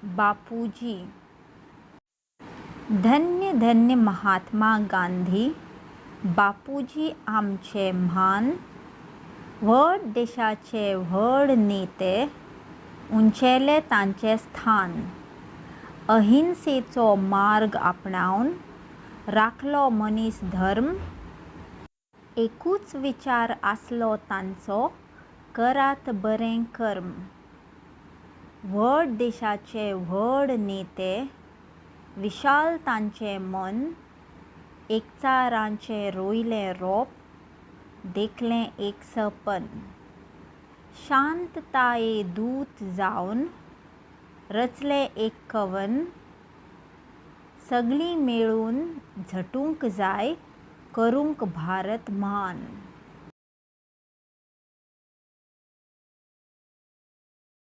बापूजी. धन्य धन्य महात्मा गांधी. बापूजी आमचे म्हान. व्हड देशाचे व्हड नेते. उंचेले तांचे स्थान. अहिंसेचो मार्ग आपणावन राखलो मनीस धर्म. एकूच विचार आसलो तांचो, करात बरें कर्म. व्हड देशाचे व्हड नेते. विशाल तांचें मन. एकचारांचें रोयलें रोंप. देखलें एक सपन. शांतताये दूत जावन रचलें एक कवन. सगळीं मेळून झटूंक जाय, करूंक भारत म्हान.